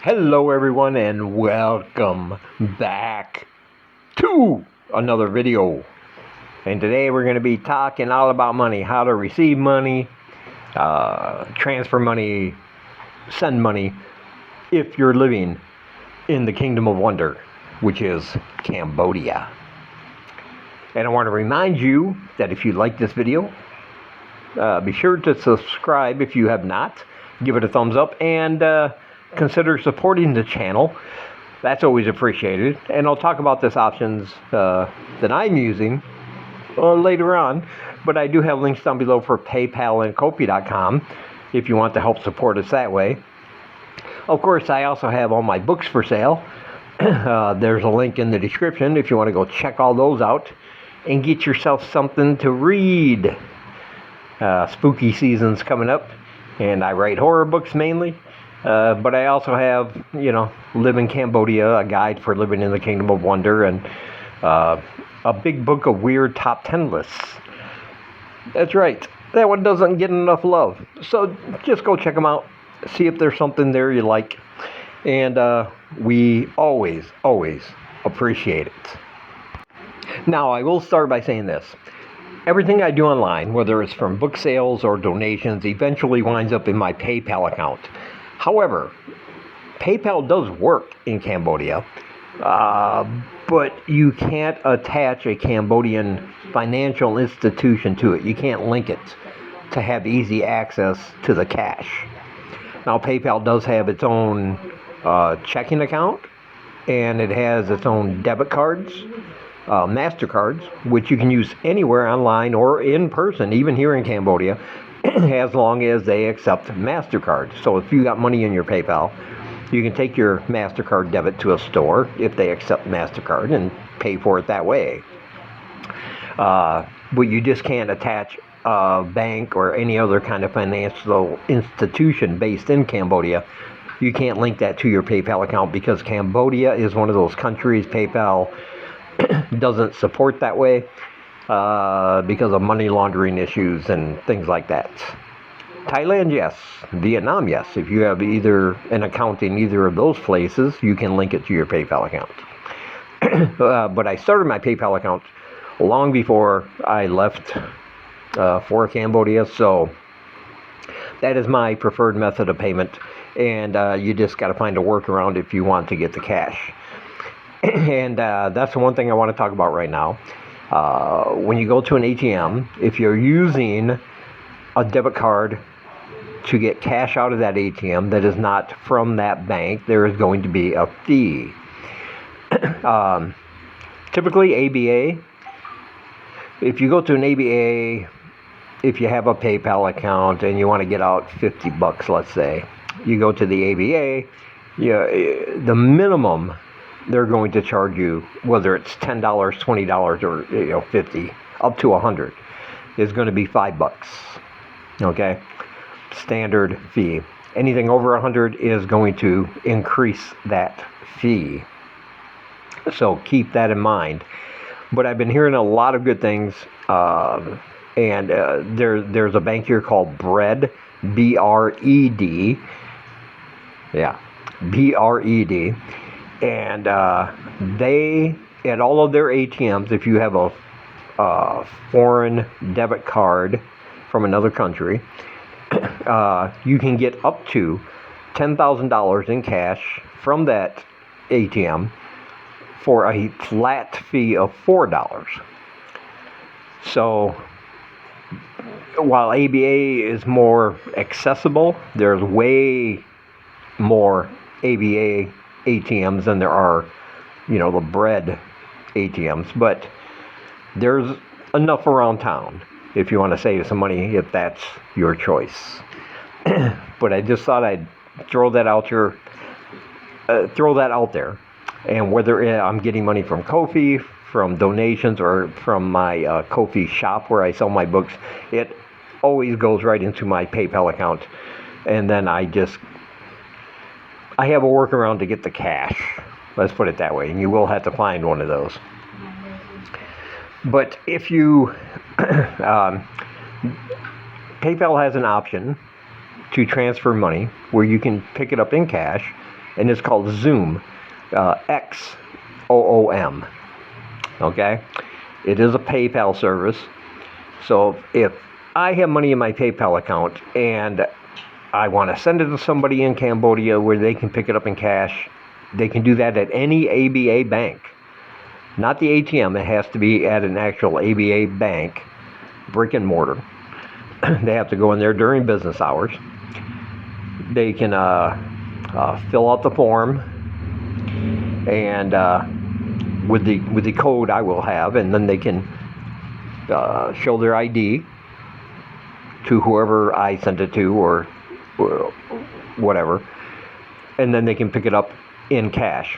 Hello everyone and welcome back to another video. And today we're going to be talking all about money, how to receive money, transfer money, send money if you're living in the Kingdom of Wonder, which is Cambodia. And I want to remind you that if you like this video, be sure to subscribe if you have not. Give it a thumbs up and consider supporting the channel. That's always appreciated. And I'll talk about this options that I'm using later on. But I do have links down below for PayPal and Ko-fi.com if you want to help support us that way. Of course, I also have all my books for sale. There's a link in the description if you want to go check all those out and get yourself something to read. Spooky season's coming up, and I write horror books mainly. But I also have, Live in Cambodia, a guide for living in the Kingdom of Wonder, and a big book of weird top 10 lists. That's right. That one doesn't get enough love. So just go check them out. See if there's something there you like. And we always appreciate it. Now, I will start by saying this. Everything I do online, whether it's from book sales or donations, eventually winds up in my PayPal account. However, PayPal does work in Cambodia, but you can't attach a Cambodian financial institution to it. You can't link it to have easy access to the cash. Now, PayPal does have its own checking account, and it has its own debit cards, MasterCards, which you can use anywhere online or in person, even here in Cambodia, as long as they accept MasterCard. So if you got money in your PayPal, you can take your MasterCard debit to a store if they accept MasterCard and pay for it that way. But you just can't attach a bank or any other kind of financial institution based in Cambodia. You can't link that to your PayPal account because Cambodia is one of those countries PayPal doesn't support that way because of money laundering issues and things like that. Thailand, yes. Vietnam, yes. If you have either an account in either of those places, you can link it to your PayPal account. But I started my PayPal account long before I left for Cambodia, so that is my preferred method of payment, and you just got to find a workaround if you want to get the cash. And that's the one thing I want to talk about right now. When you go to an ATM, if you're using a debit card to get cash out of that ATM that is not from that bank, there is going to be a fee. Typically ABA, if you go to an ABA, if you have a PayPal account and you want to get out $50, let's say, you go to the ABA, the minimum they're going to charge you, whether it's $10, $20, or $50, up to $100, is going to be $5. Okay, standard fee. Anything over $100 is going to increase that fee. So keep that in mind. But I've been hearing a lot of good things, and there's a bank here called Bread, B-R-E-D. Yeah, B-R-E-D. And they, at all of their ATMs, if you have a foreign debit card from another country, you can get up to $10,000 in cash from that ATM for a flat fee of $4. So while ABA is more accessible, there's way more ABA ATMs than there are, the Bread ATMs, but there's enough around town if you want to save some money, if that's your choice. But I just thought I'd throw that out there, and whether I'm getting money from Ko-fi, from donations, or from my Ko-fi shop where I sell my books, it always goes right into my PayPal account, and then I have a workaround to get the cash. Let's put it that way. And you will have to find one of those. But if you... PayPal has an option to transfer money where you can pick it up in cash and it's called Xoom, XOOM. Okay, it is a PayPal service. So if I have money in my PayPal account and I want to send it to somebody in Cambodia where they can pick it up in cash, they can do that at any ABA bank. Not the ATM, it has to be at an actual ABA bank, brick and mortar. They have to go in there during business hours. They can fill out the form, and with the code I will have, and then they can show their ID to whoever I sent it to, or whatever, and then they can pick it up in cash.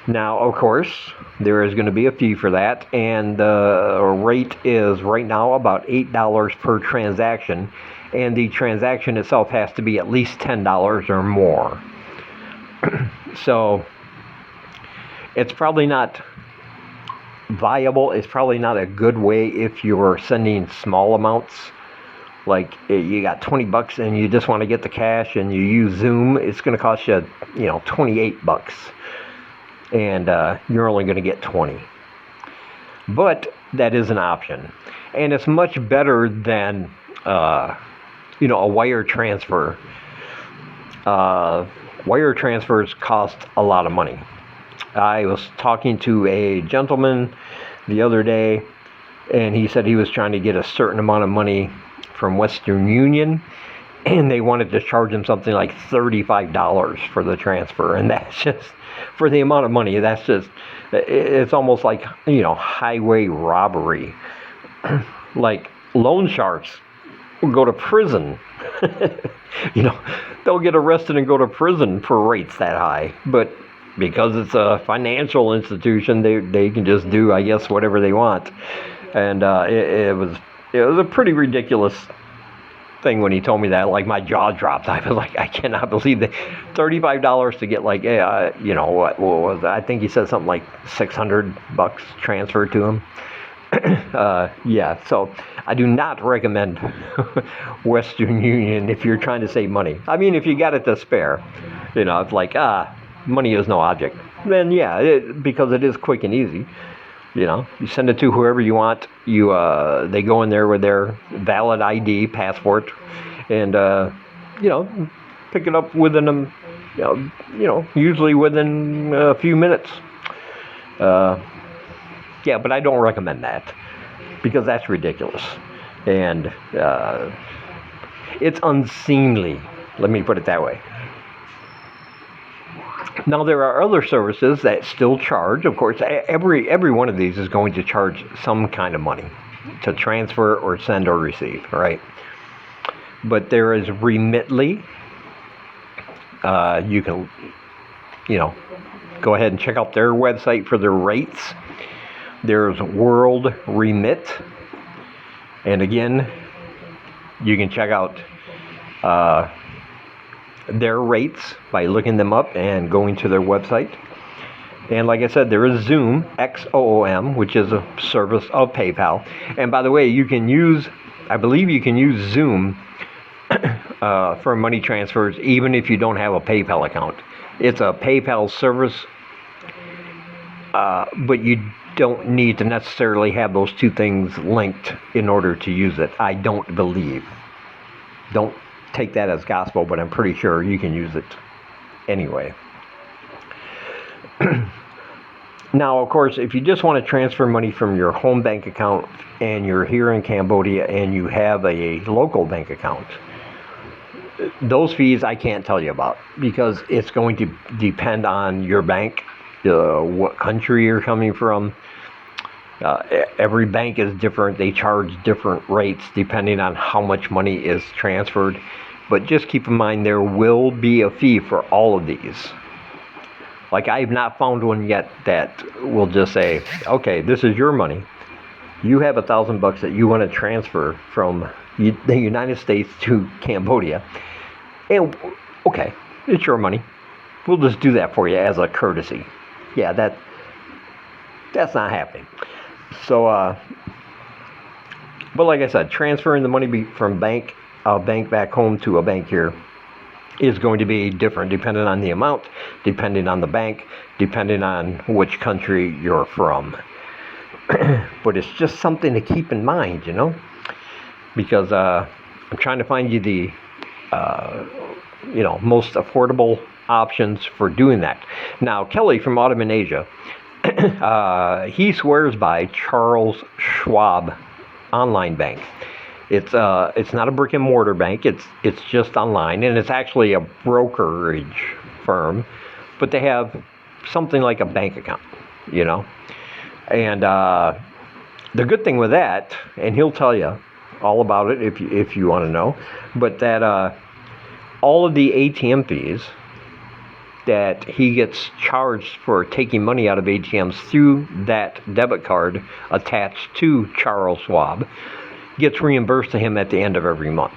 Now, of course, there is going to be a fee for that, and the rate is right now about $8 per transaction, and the transaction itself has to be at least $10 or more. So it's probably not viable. It's probably not a good way if you're sending small amounts. Like you got $20 and you just want to get the cash and you use Xoom, it's going to cost you, $28. And you're only going to get 20. But that is an option. And it's much better than, a wire transfer. Wire transfers cost a lot of money. I was talking to a gentleman the other day, and he said he was trying to get a certain amount of money from Western Union, and they wanted to charge him something like $35 for the transfer. And that's just, for the amount of money, it's almost like, highway robbery. Like loan sharks will go to prison. They'll get arrested and go to prison for rates that high. But because it's a financial institution, they can just do, I guess, whatever they want. And it was a pretty ridiculous thing when he told me that. Like, my jaw dropped. I was like, I cannot believe that. $35 to get, like, what was it? I think he said something like $600 transferred to him. Yeah, so I do not recommend Western Union if you're trying to save money. I mean, if you got it to spare, it's like, money is no object. Then, yeah, because it is quick and easy. You send it to whoever you want. They go in there with their valid ID, passport, and pick it up within them. Usually within a few minutes. Yeah, but I don't recommend that because that's ridiculous, and it's unseemly. Let me put it that way. Now, there are other services that still charge. Of course, every one of these is going to charge some kind of money to transfer or send or receive, right? But there is Remitly. You can, go ahead and check out their website for their rates. There's World Remit. And again, you can check out their rates by looking them up and going to their website. And like I said, there is Xoom, XOOM, which is a service of PayPal. And by the way, I believe you can use Xoom for money transfers even if you don't have a PayPal account. It's a PayPal service, but you don't need to necessarily have those two things linked in order to use it. I don't believe. Don't take that as gospel, but I'm pretty sure you can use it anyway. Now, of course, if you just want to transfer money from your home bank account and you're here in Cambodia and you have a local bank account, those fees I can't tell you about because it's going to depend on your bank, what country you're coming from. Every bank is different. They charge different rates depending on how much money is transferred. But just keep in mind there will be a fee for all of these. Like, I have not found one yet that will just say, okay, this is your money. You have $1,000 that you want to transfer from the United States to Cambodia. And, okay, it's your money. We'll just do that for you as a courtesy. Yeah, that's not happening. So, but like I said, transferring the money from a bank back home to a bank here, is going to be different depending on the amount, depending on the bank, depending on which country you're from. But it's just something to keep in mind, because I'm trying to find you the most affordable options for doing that. Now, Kelly from Ottoman Asia, he swears by Charles Schwab online bank. It's not a brick and mortar bank. It's just online, and it's actually a brokerage firm, but they have something like a bank account, And the good thing with that, and he'll tell you all about it if you want to know, but that all of the ATM fees that he gets charged for taking money out of ATMs through that debit card attached to Charles Schwab gets reimbursed to him at the end of every month.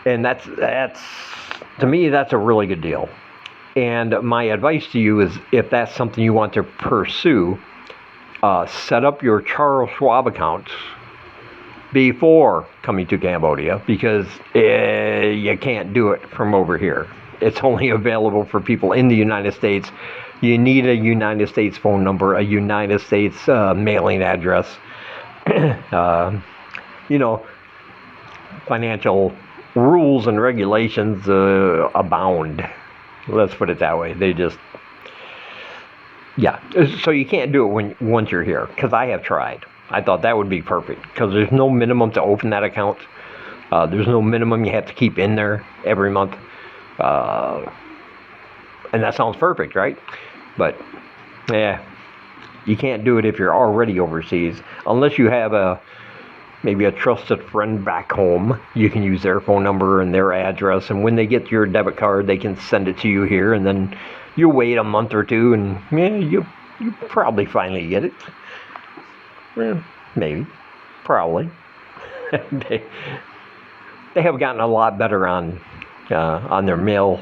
And that's to me, that's a really good deal. And my advice to you is, if that's something you want to pursue, set up your Charles Schwab account before coming to Cambodia, because you can't do it from over here. It's only available for people in the United States. You need a United States phone number, a United States mailing address. Financial rules and regulations abound. Let's put it that way. They just, So you can't do it once you're here, because I have tried. I thought that would be perfect, because there's no minimum to open that account. There's no minimum you have to keep in there every month. And that sounds perfect, right? But, you can't do it if you're already overseas, unless you have maybe a trusted friend back home. You can use their phone number and their address, and when they get your debit card, they can send it to you here, and then you wait a month or two, and you probably finally get it. Well, maybe, probably. They have gotten a lot better on their mail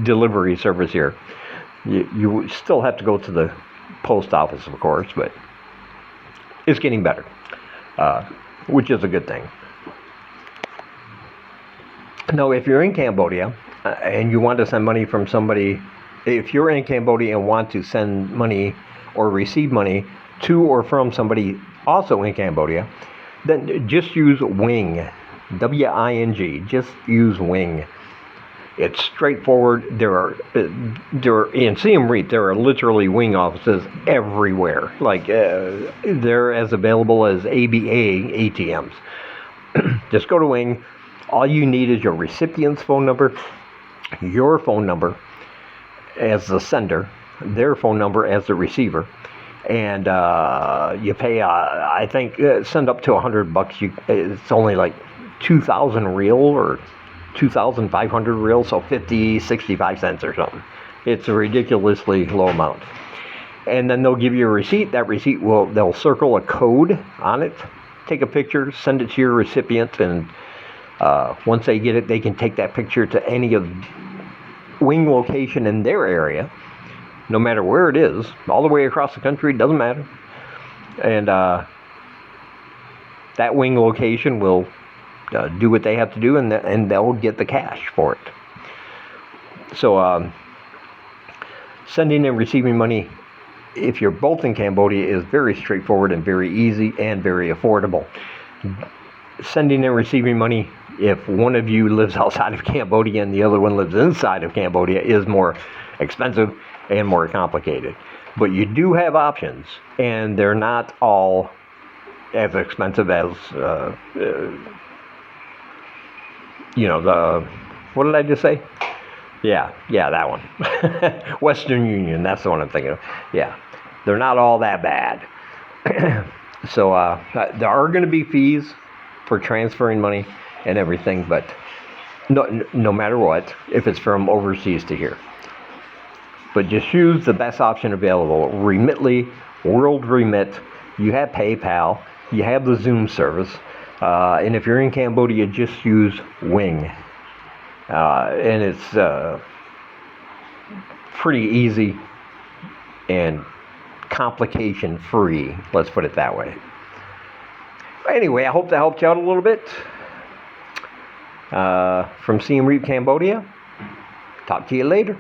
delivery service here. You still have to go to the post office, of course, but it's getting better, which is a good thing. Now, if you're in Cambodia and you want to send money from somebody, if you're in Cambodia and want to send money or receive money to or from somebody also in Cambodia, then just use Wing, W-I-N-G. Just use Wing. It's straightforward. There are in Siem Reap, there are literally Wing offices everywhere. Like they're as available as ABA ATMs. Just go to Wing. All you need is your recipient's phone number, your phone number as the sender, their phone number as the receiver, and you pay. I think send up to $100. It's only like 2,000 real or 2,500 real, so 65 cents or something. It's a ridiculously low amount. And then they'll give you a receipt. That receipt they'll circle a code on it, take a picture, send it to your recipient, and once they get it, they can take that picture to any of Wing location in their area, no matter where it is, all the way across the country, doesn't matter. And that Wing location will do what they have to do, and they'll get the cash for it. So sending and receiving money, if you're both in Cambodia, is very straightforward and very easy and very affordable. Sending and receiving money, if one of you lives outside of Cambodia and the other one lives inside of Cambodia, is more expensive and more complicated. But you do have options, and they're not all as expensive as what did I just say? Yeah, that one. Western Union, that's the one I'm thinking of. Yeah, they're not all that bad. So there are going to be fees for transferring money and everything, but no matter what, if it's from overseas to here. But just use the best option available. Remitly, World Remit, you have PayPal, you have the Zoom service. And if you're in Cambodia, just use Wing. And it's pretty easy and complication free. Let's put it that way. Anyway, I hope that helped you out a little bit. from Siem Reap, Cambodia. Talk to you later.